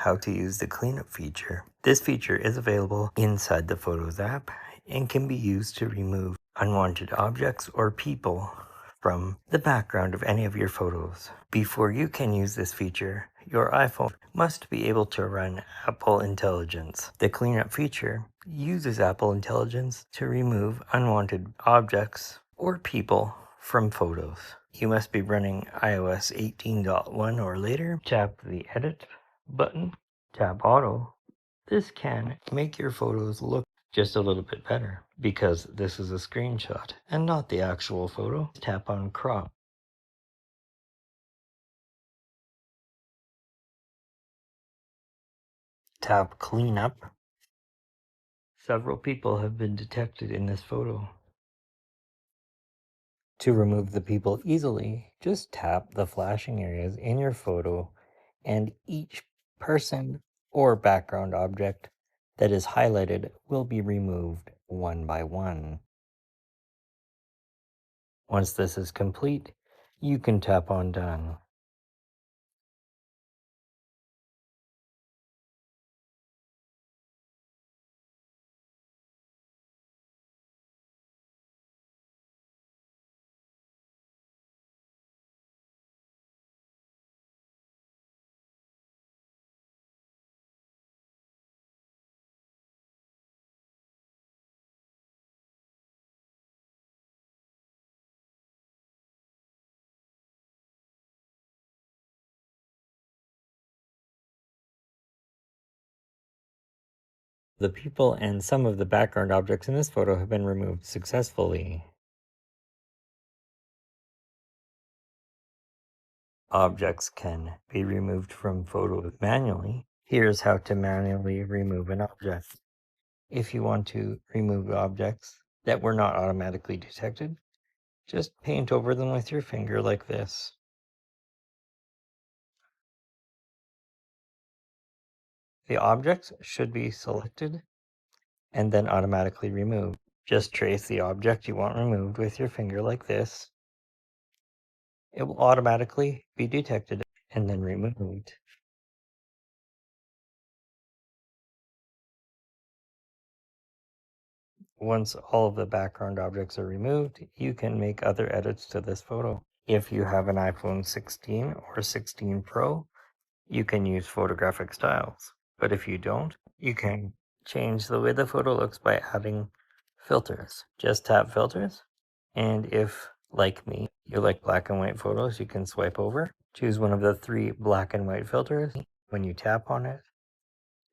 how to use the cleanup feature. This feature is available inside the Photos app and can be used to remove unwanted objects or people from the background of any of your photos. Before you can use this feature, your iPhone must be able to run Apple Intelligence. The cleanup feature uses Apple Intelligence to remove unwanted objects or people from photos. You must be running iOS 18.1 or later. Tap the Edit button, tap Auto. This can make your photos look just a little bit better because this is a screenshot and not the actual photo. Tap on Crop. Tap Cleanup. Several people have been detected in this photo. To remove the people easily, just tap the flashing areas in your photo and each person or background object that is highlighted will be removed one by one. Once this is complete, you can tap on Done. The people and some of the background objects in this photo have been removed successfully. Objects can be removed from photos manually. Here's how to manually remove an object. If you want to remove objects that were not automatically detected, just paint over them with your finger like this. The objects should be selected and then automatically removed. Just trace the object you want removed with your finger like this. It will automatically be detected and then removed. Once all of the background objects are removed, you can make other edits to this photo. If you have an iPhone 16 or 16 Pro, you can use photographic styles. But if you don't, you can change the way the photo looks by adding filters. Just tap Filters, and if, like me, you like black and white photos, you can swipe over, choose one of the 3 black and white filters. When you tap on it,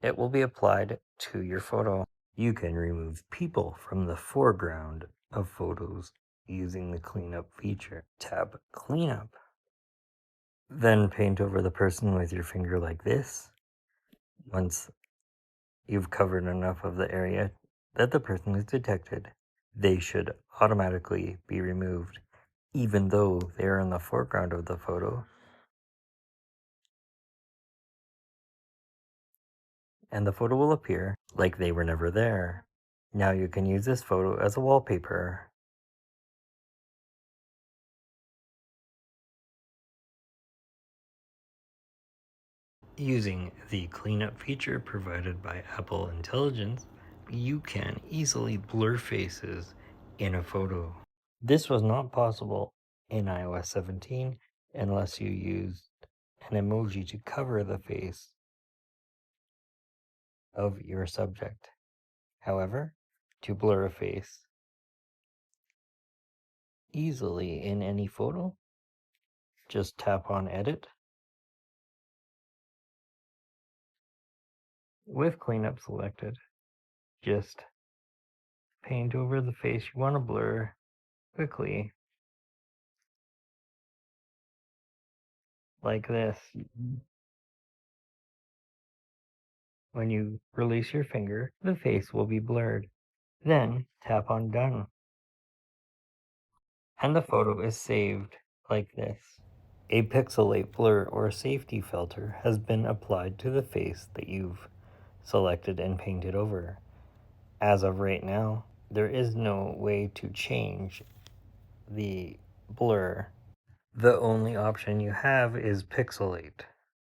it will be applied to your photo. You can remove people from the foreground of photos using the cleanup feature. Tap Cleanup. Then paint over the person with your finger like this. Once you've covered enough of the area that the person is detected, they should automatically be removed, even though they're in the foreground of the photo. And the photo will appear like they were never there. Now you can use this photo as a wallpaper. Using the cleanup feature provided by Apple Intelligence, you can easily blur faces in a photo. This was not possible in iOS 17 unless you used an emoji to cover the face of your subject. However, to blur a face easily in any photo, just tap on Edit. With cleanup selected, just paint over the face you want to blur quickly, like this. When you release your finger, the face will be blurred. Then tap on Done. And the photo is saved like this. A pixelate blur or safety filter has been applied to the face that you've selected and painted over. As of right now, there is no way to change the blur. The only option you have is pixelate.